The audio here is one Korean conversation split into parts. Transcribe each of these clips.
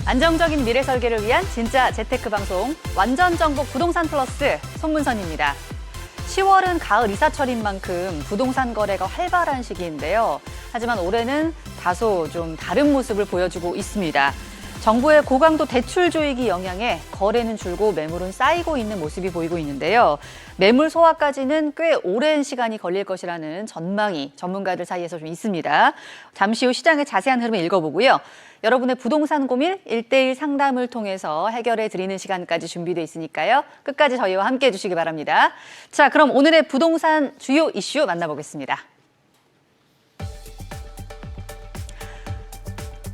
안정적인 미래 설계를 위한 진짜 재테크 방송 완전 정복 부동산 플러스 손문선입니다. 10월은 가을 이사철인 만큼 부동산 거래가 활발한 시기인데요. 하지만 올해는 다소 좀 다른 모습을 보여주고 있습니다. 정부의 고강도 대출 조이기 영향에 거래는 줄고 매물은 쌓이고 있는 모습이 보이고 있는데요. 매물 소화까지는 꽤 오랜 시간이 걸릴 것이라는 전망이 전문가들 사이에서 좀 있습니다. 잠시 후 시장의 자세한 흐름을 읽어보고요. 여러분의 부동산 고민 1:1 상담을 통해서 해결해 드리는 시간까지 준비되어 있으니까요. 끝까지 저희와 함께 해주시기 바랍니다. 자, 그럼 오늘의 부동산 주요 이슈 만나보겠습니다.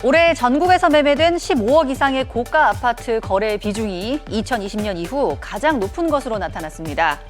올해 전국에서 매매된 15억 이상의 고가 아파트 거래 비중이 2020년 이후 가장 높은 것으로 나타났습니다.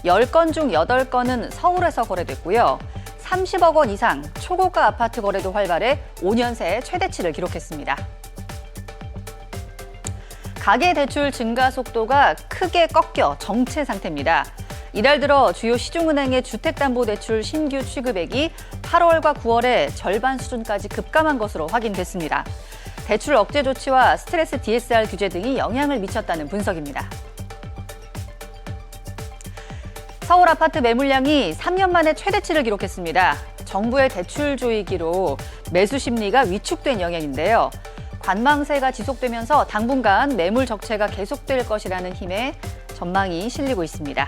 10건 중 8건은 서울에서 거래됐고요. 30억 원 이상 초고가 아파트 거래도 활발해 5년 새 최대치를 기록했습니다. 가계대출 증가 속도가 크게 꺾여 정체 상태입니다. 이달 들어 주요 시중은행의 주택담보대출 신규 취급액이 8월과 9월에 절반 수준까지 급감한 것으로 확인됐습니다. 대출 억제 조치와 스트레스 DSR 규제 등이 영향을 미쳤다는 분석입니다. 서울 아파트 매물량이 3년 만에 최대치를 기록했습니다. 정부의 대출 조이기로 매수 심리가 위축된 영향인데요. 관망세가 지속되면서 당분간 매물 적체가 계속될 것이라는 힘에 전망이 실리고 있습니다.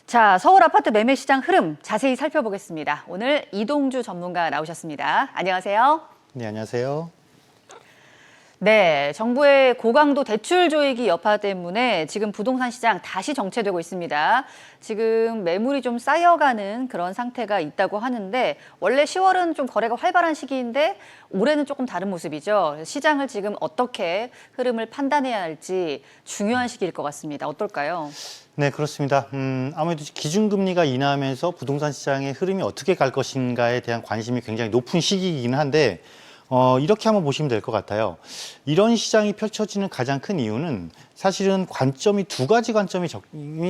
자, 서울 아파트 매매 시장 흐름 자세히 살펴보겠습니다. 오늘 이동주 전문가 나오셨습니다. 안녕하세요. 네, 안녕하세요. 네, 정부의 고강도 대출 조이기 여파 때문에 지금 부동산 시장 다시 정체되고 있습니다. 지금 매물이 좀 쌓여가는 그런 상태가 있다고 하는데 원래 10월은 좀 거래가 활발한 시기인데 올해는 조금 다른 모습이죠. 시장을 지금 어떻게 흐름을 판단해야 할지 중요한 시기일 것 같습니다. 어떨까요? 네, 그렇습니다. 아무래도 기준금리가 인하하면서 부동산 시장의 흐름이 어떻게 갈 것인가에 대한 관심이 굉장히 높은 시기이긴 한데 이렇게 한번 보시면 될 것 같아요. 이런 시장이 펼쳐지는 가장 큰 이유는 사실은 관점이 두 가지 관점이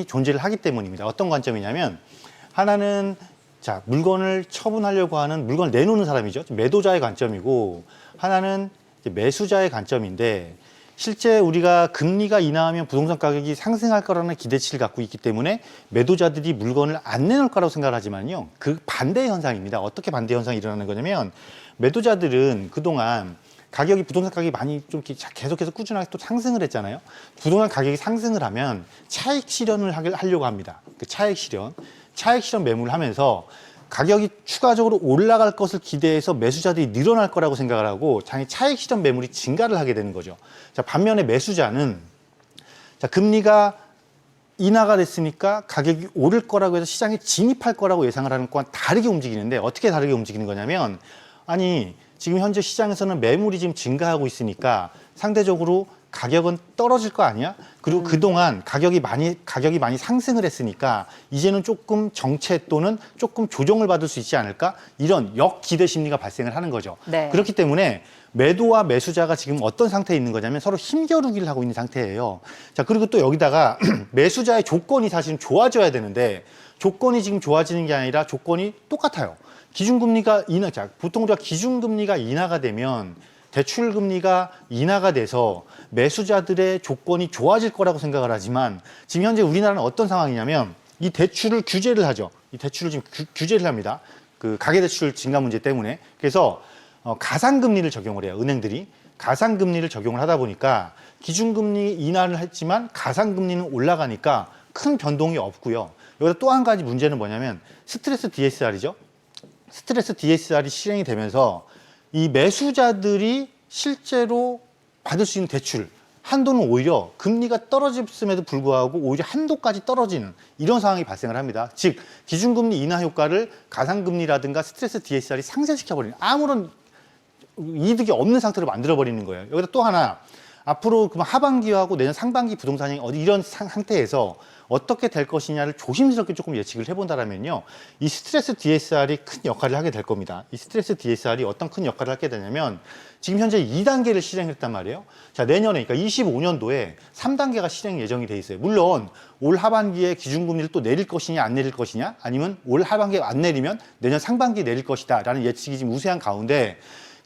존재를 하기 때문입니다. 어떤 관점이냐면 하나는 자, 물건을 처분하려고 하는 물건을 내놓는 사람이죠. 매도자의 관점이고 하나는 매수자의 관점인데 실제 우리가 금리가 인하하면 부동산 가격이 상승할 거라는 기대치를 갖고 있기 때문에 매도자들이 물건을 안 내놓을 거라고 생각을 하지만요. 그 반대 현상입니다. 어떻게 반대 현상이 일어나는 거냐면 매도자들은 그동안 부동산 가격이 많이 좀 계속해서 꾸준하게 또 상승을 했잖아요. 부동산 가격이 상승을 하면 차익 실현을 하려고 합니다. 그 차익 실현 매물을 하면서 가격이 추가적으로 올라갈 것을 기대해서 매수자들이 늘어날 거라고 생각을 하고 차익 실현 매물이 증가를 하게 되는 거죠. 자, 반면에 매수자는 금리가 인하가 됐으니까 가격이 오를 거라고 해서 시장에 진입할 거라고 예상을 하는 것과 다르게 움직이는데 어떻게 다르게 움직이는 거냐면 아니 지금 현재 시장에서는 매물이 지금 증가하고 있으니까 상대적으로 가격은 떨어질 거 아니야? 그리고 그동안 가격이 많이 상승을 했으니까 이제는 조금 정체 또는 조금 조정을 받을 수 있지 않을까? 이런 역기대 심리가 발생을 하는 거죠. 네. 그렇기 때문에 매도와 매수자가 지금 어떤 상태에 있는 거냐면 서로 힘겨루기를 하고 있는 상태예요. 자, 그리고 또 여기다가 매수자의 조건이 사실은 좋아져야 되는데 조건이 지금 좋아지는 게 아니라 조건이 똑같아요. 기준금리가 보통 우리가 기준금리가 인하가 되면 대출금리가 인하가 돼서 매수자들의 조건이 좋아질 거라고 생각을 하지만 지금 현재 우리나라는 어떤 상황이냐면 이 대출을 규제를 하죠. 이 대출을 지금 규제를 합니다. 그 가계대출 증가 문제 때문에. 그래서 가상금리를 적용을 해요. 은행들이. 가상금리를 적용을 하다 보니까 기준금리 인하를 했지만 가상금리는 올라가니까 큰 변동이 없고요. 여기다 또 한 가지 문제는 뭐냐면 스트레스 DSR이죠. 스트레스 DSR이 실행이 되면서 이 매수자들이 실제로 받을 수 있는 대출 한도는 오히려 금리가 떨어졌음에도 불구하고 오히려 한도까지 떨어지는 이런 상황이 발생을 합니다. 즉 기준금리 인하 효과를 가상금리라든가 스트레스 DSR이 상쇄시켜버리는 아무런 이득이 없는 상태로 만들어버리는 거예요. 여기다 또 하나 앞으로 하반기하고 내년 상반기 부동산이 이런 상태에서 어떻게 될 것이냐를 조심스럽게 조금 예측을 해본다면요. 이 스트레스 DSR이 큰 역할을 하게 될 겁니다. 이 스트레스 DSR이 어떤 큰 역할을 하게 되냐면 지금 현재 2단계를 실행했단 말이에요. 자, 내년에 그러니까 25년도에 3단계가 실행 예정이 돼 있어요. 물론 올 하반기에 기준금리를 또 내릴 것이냐 안 내릴 것이냐 아니면 올 하반기에 안 내리면 내년 상반기에 내릴 것이다 라는 예측이 지금 우세한 가운데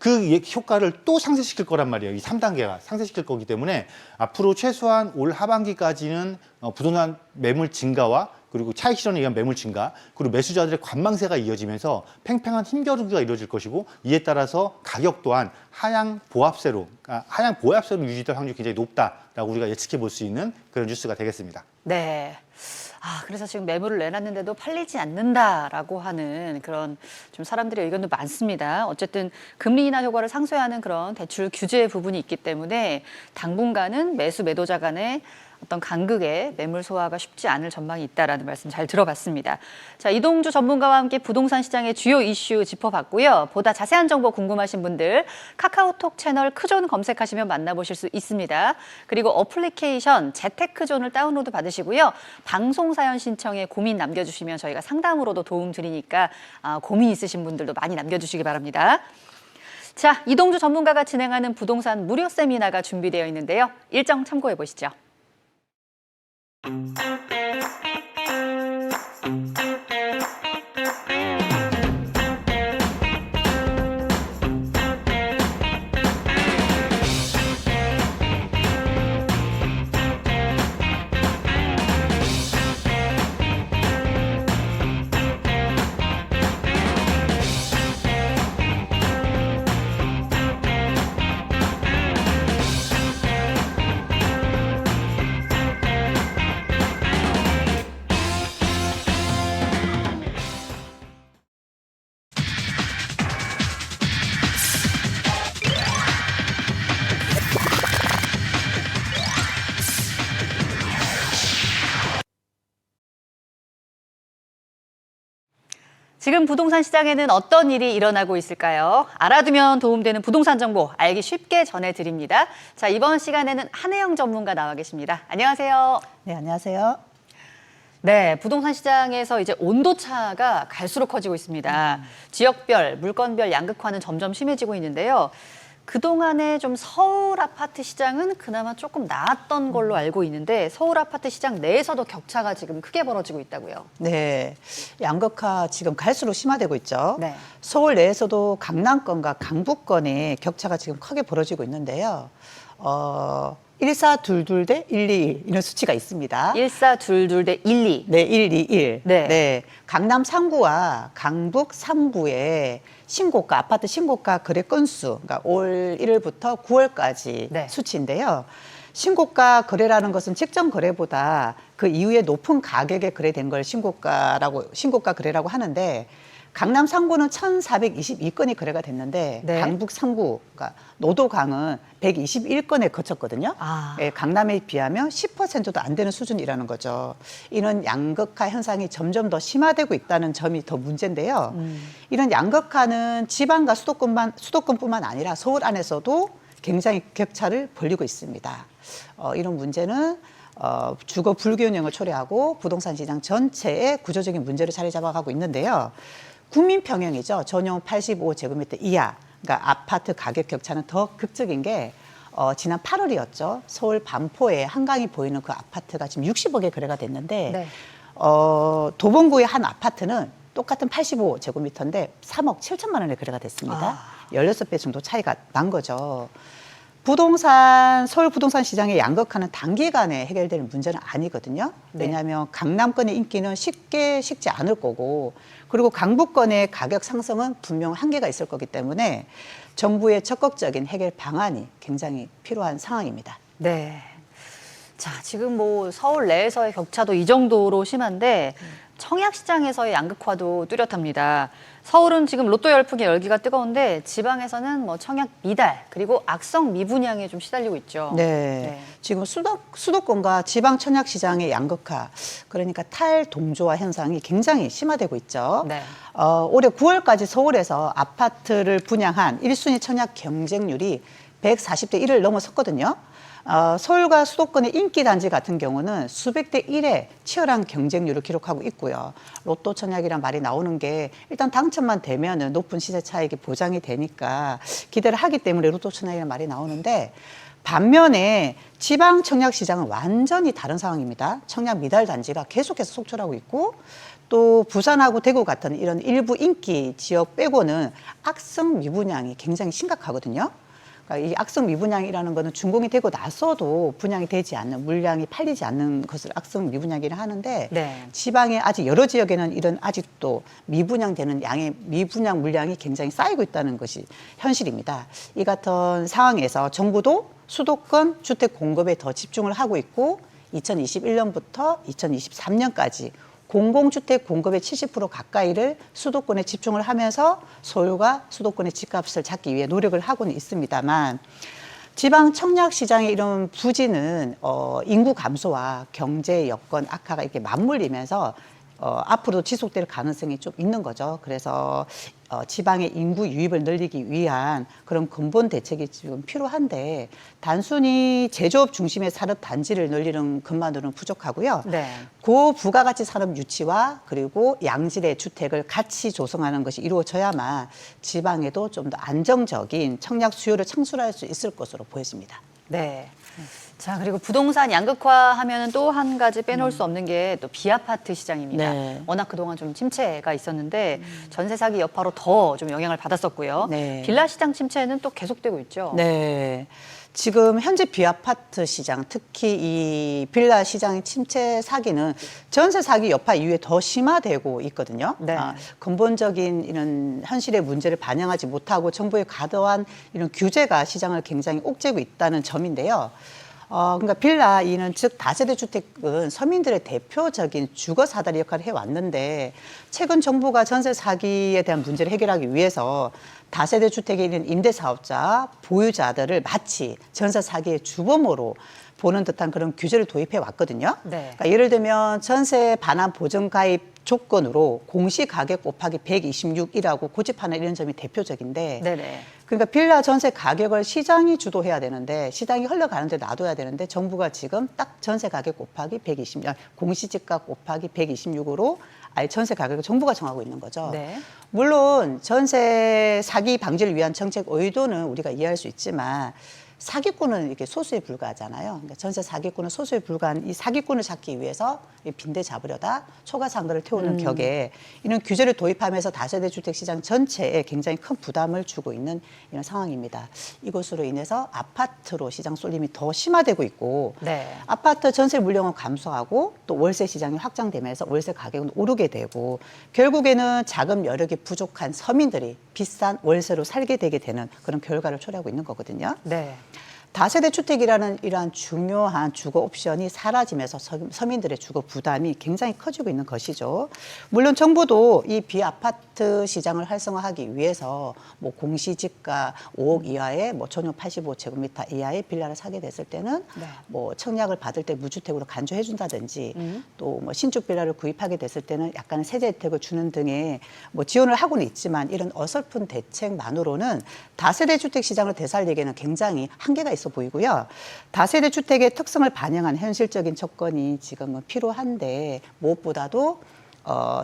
그 효과를 또 상쇄시킬 거란 말이에요. 이 3단계가 상쇄시킬 거기 때문에 앞으로 최소한 올 하반기까지는 부동산 매물 증가와 그리고 차익 실현에 의한 매물 증가, 그리고 매수자들의 관망세가 이어지면서 팽팽한 힘겨루기가 이루어질 것이고, 이에 따라서 가격 또한 하향 보합세로 유지될 확률이 굉장히 높다라고 우리가 예측해 볼 수 있는 그런 뉴스가 되겠습니다. 네. 그래서 지금 매물을 내놨는데도 팔리지 않는다라고 하는 그런 좀 사람들의 의견도 많습니다. 어쨌든 금리 인하 효과를 상쇄하는 그런 대출 규제 부분이 있기 때문에 당분간은 매수 매도자 간의 어떤 간극의 매물 소화가 쉽지 않을 전망이 있다라는 말씀 잘 들어봤습니다. 자, 이동주 전문가와 함께 부동산 시장의 주요 이슈 짚어봤고요. 보다 자세한 정보 궁금하신 분들 카카오톡 채널 크존 검색하시면 만나보실 수 있습니다. 그리고 어플리케이션 재테크존을 다운로드 받으시고요. 방송 사연 신청에 고민 남겨주시면 저희가 상담으로도 도움 드리니까 고민 있으신 분들도 많이 남겨주시기 바랍니다. 자, 이동주 전문가가 진행하는 부동산 무료 세미나가 준비되어 있는데요. 일정 참고해 보시죠. 지금 부동산 시장에는 어떤 일이 일어나고 있을까요? 알아두면 도움되는 부동산 정보 알기 쉽게 전해드립니다. 자, 이번 시간에는 한혜영 전문가 나와 계십니다. 안녕하세요. 네, 안녕하세요. 네, 부동산 시장에서 이제 온도차가 갈수록 커지고 있습니다. 지역별, 물건별 양극화는 점점 심해지고 있는데요. 그동안에 좀 서울 아파트 시장은 그나마 조금 나았던 걸로 알고 있는데 서울 아파트 시장 내에서도 격차가 지금 크게 벌어지고 있다고요. 네, 양극화 지금 갈수록 심화되고 있죠. 네. 서울 내에서도 강남권과 강북권의 격차가 지금 크게 벌어지고 있는데요. 1422 대 121 이런 수치가 있습니다. 1422 대 12. 네, 121. 네. 네. 강남 3구와 강북 3구의 신고가, 아파트 신고가 거래 건수, 그러니까 올 1월부터 9월까지 네. 수치인데요. 신고가 거래라는 것은 직전 거래보다 그 이후에 높은 가격에 거래된 걸 신고가 거래라고 하는데, 강남 3구는 1,422건이 거래가 됐는데 네. 강북 3구, 그러니까 노도강은 121건에 그쳤거든요. 예, 강남에 비하면 10%도 안 되는 수준이라는 거죠. 이런 양극화 현상이 점점 더 심화되고 있다는 점이 더 문제인데요. 이런 양극화는 지방과 수도권뿐만 아니라 서울 안에서도 굉장히 격차를 벌리고 있습니다. 이런 문제는 주거 불균형을 초래하고 부동산 시장 전체에 구조적인 문제로 자리 잡아가고 있는데요. 국민 평형이죠. 전용 85제곱미터 이하, 그러니까 아파트 가격 격차는 더 극적인 게 지난 8월이었죠. 서울 반포에 한강이 보이는 그 아파트가 지금 60억에 거래가 됐는데 네. 도봉구의 한 아파트는 똑같은 85제곱미터인데 3억 7천만 원에 거래가 됐습니다. 16배 정도 차이가 난 거죠. 서울 부동산 시장의 양극화는 단기간에 해결되는 문제는 아니거든요. 네. 왜냐하면 강남권의 인기는 쉽게 식지 않을 거고, 그리고 강북권의 가격 상승은 분명 한계가 있을 거기 때문에 정부의 적극적인 해결 방안이 굉장히 필요한 상황입니다. 네. 자, 지금 뭐 서울 내에서의 격차도 이 정도로 심한데 청약시장에서의 양극화도 뚜렷합니다. 서울은 지금 로또 열풍에 열기가 뜨거운데 지방에서는 뭐 청약 미달 그리고 악성 미분양에 좀 시달리고 있죠. 네. 지금 수도권과 지방 청약 시장의 양극화, 그러니까 탈동조화 현상이 굉장히 심화되고 있죠. 네. 올해 9월까지 서울에서 아파트를 분양한 1순위 청약 경쟁률이 140대 1을 넘어섰거든요. 서울과 수도권의 인기 단지 같은 경우는 수백 대 1의 치열한 경쟁률을 기록하고 있고요. 로또 청약이란 말이 나오는 게 일단 당첨만 되면은 높은 시세 차익이 보장이 되니까 기대를 하기 때문에 로또 청약이란 말이 나오는데, 반면에 지방 청약 시장은 완전히 다른 상황입니다. 청약 미달 단지가 계속해서 속출하고 있고 또 부산하고 대구 같은 이런 일부 인기 지역 빼고는 악성 미분양이 굉장히 심각하거든요. 그러니까 이 악성 미분양이라는 거는 준공이 되고 나서도 분양이 되지 않는, 물량이 팔리지 않는 것을 악성 미분양이라 하는데 네. 지방의 아직 여러 지역에는 이런 아직도 미분양되는 양의 미분양 물량이 굉장히 쌓이고 있다는 것이 현실입니다. 이 같은 상황에서 정부도 수도권 주택 공급에 더 집중을 하고 있고 2021년부터 2023년까지 공공주택 공급의 70% 가까이를 수도권에 집중을 하면서 서울과 수도권의 집값을 잡기 위해 노력을 하고는 있습니다만 지방 청약 시장의 이런 부진은 인구 감소와 경제 여건 악화가 이렇게 맞물리면서 앞으로도 지속될 가능성이 좀 있는 거죠. 그래서 지방의 인구 유입을 늘리기 위한 그런 근본 대책이 지금 필요한데 단순히 제조업 중심의 산업 단지를 늘리는 것만으로는 부족하고요. 네. 고부가가치 산업 유치와 그리고 양질의 주택을 같이 조성하는 것이 이루어져야만 지방에도 좀 더 안정적인 청약 수요를 창출할 수 있을 것으로 보여집니다. 네. 자, 그리고 부동산 양극화하면은 또 한 가지 빼놓을 수 없는 게 또 비아파트 시장입니다. 네. 워낙 그동안 좀 침체가 있었는데 전세 사기 여파로 더 좀 영향을 받았었고요. 네. 빌라 시장 침체는 또 계속되고 있죠. 네. 지금 현재 비아파트 시장, 특히 이 빌라 시장의 침체 사기는 전세 사기 여파 이후에 더 심화되고 있거든요. 네. 근본적인 이런 현실의 문제를 반영하지 못하고 정부의 과도한 이런 규제가 시장을 굉장히 옥죄고 있다는 점인데요. 그러니까 빌라 이는 즉 다세대 주택은 서민들의 대표적인 주거 사다리 역할을 해왔는데 최근 정부가 전세 사기에 대한 문제를 해결하기 위해서 다세대 주택에 있는 임대사업자, 보유자들을 마치 전세 사기의 주범으로 보는 듯한 그런 규제를 도입해 왔거든요. 네. 그러니까 예를 들면 전세 반환 보증 가입 조건으로 공시가격 곱하기 126이라고 고집하는 이런 점이 대표적인데 네네. 그러니까 빌라 전세 가격을 시장이 주도해야 되는데 시장이 흘러가는데 놔둬야 되는데 정부가 지금 딱 전세 가격 곱하기 126, 공시지가 곱하기 126으로 아예 전세 가격을 정부가 정하고 있는 거죠. 네. 물론 전세 사기 방지를 위한 정책 의도는 우리가 이해할 수 있지만 사기꾼은 이렇게 소수에 불과하잖아요. 그러니까 전세 사기꾼은 소수에 불과한 이 사기꾼을 잡기 위해서 빈대 잡으려다 초과상가를 태우는 격에 이런 규제를 도입하면서 다세대 주택 시장 전체에 굉장히 큰 부담을 주고 있는 이런 상황입니다. 이것으로 인해서 아파트로 시장 쏠림이 더 심화되고 있고 네. 아파트 전세 물량은 감소하고 또 월세 시장이 확장되면서 월세 가격은 오르게 되고 결국에는 자금 여력이 부족한 서민들이 비싼 월세로 살게 되게 되는 그런 결과를 초래하고 있는 거거든요. 네. 다세대 주택이라는 이러한 중요한 주거 옵션이 사라지면서 서민들의 주거 부담이 굉장히 커지고 있는 것이죠. 물론 정부도 이 비아파트 시장을 활성화하기 위해서 뭐 공시지가 5억 이하의 뭐 전용 85제곱미터 이하의 빌라를 사게 됐을 때는 네. 뭐 청약을 받을 때 무주택으로 간주해 준다든지 또 뭐 신축 빌라를 구입하게 됐을 때는 약간의 세제 혜택을 주는 등의 뭐 지원을 하고는 있지만 이런 어설픈 대책만으로는 다세대 주택 시장을 되살리기에는 굉장히 한계가 있어 보이고요. 다세대 주택의 특성을 반영한 현실적인 조건이 지금은 필요한데 무엇보다도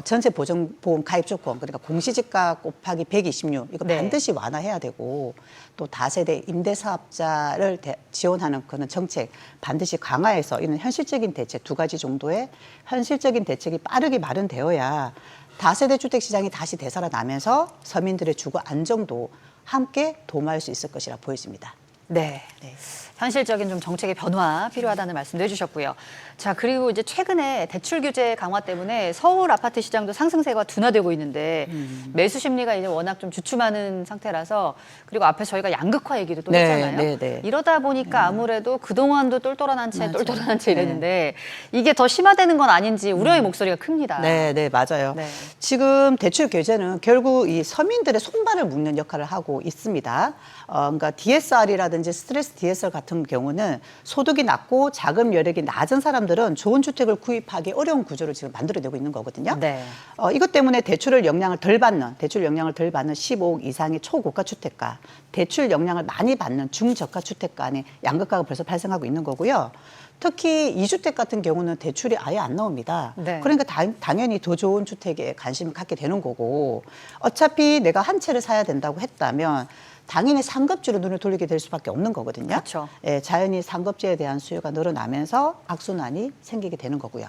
전세 보증보험 가입 조건 그러니까 공시지가 곱하기 126 이거 네. 반드시 완화해야 되고 또 다세대 임대사업자를 지원하는 그런 정책 반드시 강화해서 이런 현실적인 대책 두 가지 정도의 현실적인 대책이 빠르게 마련되어야 다세대 주택 시장이 다시 되살아나면서 서민들의 주거 안정도 함께 도모할 수 있을 것이라 보여집니다. 네. 네. 현실적인 좀 정책의 변화 필요하다는 말씀도 해주셨고요. 자, 그리고 이제 최근에 대출 규제 강화 때문에 서울 아파트 시장도 상승세가 둔화되고 있는데 매수 심리가 이제 워낙 좀 주춤하는 상태라서 그리고 앞에 저희가 양극화 얘기도 또 네, 했잖아요. 네, 네. 이러다 보니까 아무래도 그동안도 똘똘한 한 채, 맞아요. 똘똘한 한 채 이랬는데 이게 더 심화되는 건 아닌지 우려의 목소리가 큽니다. 네, 네, 맞아요. 네. 지금 대출 규제는 결국 이 서민들의 손발을 묶는 역할을 하고 있습니다. 그러니까 DSR이라든지 스트레스 DSR 같은 경우는 소득이 낮고 자금 여력이 낮은 사람들은 좋은 주택을 구입하기 어려운 구조를 지금 만들어내고 있는 거거든요. 네. 이것 때문에 대출 영향을 덜 받는 15억 이상의 초고가 주택가, 대출 영향을 많이 받는 중저가 주택가 안에 양극화가 벌써 발생하고 있는 거고요. 특히 2주택 같은 경우는 대출이 아예 안 나옵니다. 네. 그러니까 당연히 더 좋은 주택에 관심을 갖게 되는 거고 어차피 내가 한 채를 사야 된다고 했다면 당연히 상급지로 눈을 돌리게 될 수밖에 없는 거거든요. 그렇죠. 예, 자연히 상급지에 대한 수요가 늘어나면서 악순환이 생기게 되는 거고요.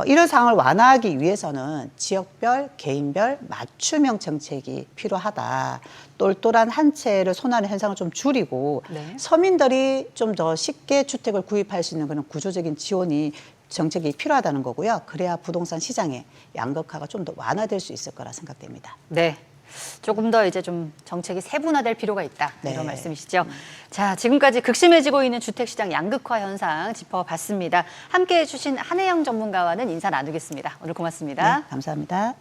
이런 상황을 완화하기 위해서는 지역별, 개인별 맞춤형 정책이 필요하다. 똘똘한 한 채를 손하는 현상을 좀 줄이고 네. 서민들이 좀 더 쉽게 주택을 구입할 수 있는 그런 구조적인 지원이 정책이 필요하다는 거고요. 그래야 부동산 시장의 양극화가 좀 더 완화될 수 있을 거라 생각됩니다. 네. 조금 더 이제 좀 정책이 세분화될 필요가 있다. 이런 네. 말씀이시죠. 자, 지금까지 극심해지고 있는 주택시장 양극화 현상 짚어봤습니다. 함께해 주신 한혜영 전문가와는 인사 나누겠습니다. 오늘 고맙습니다. 네, 감사합니다.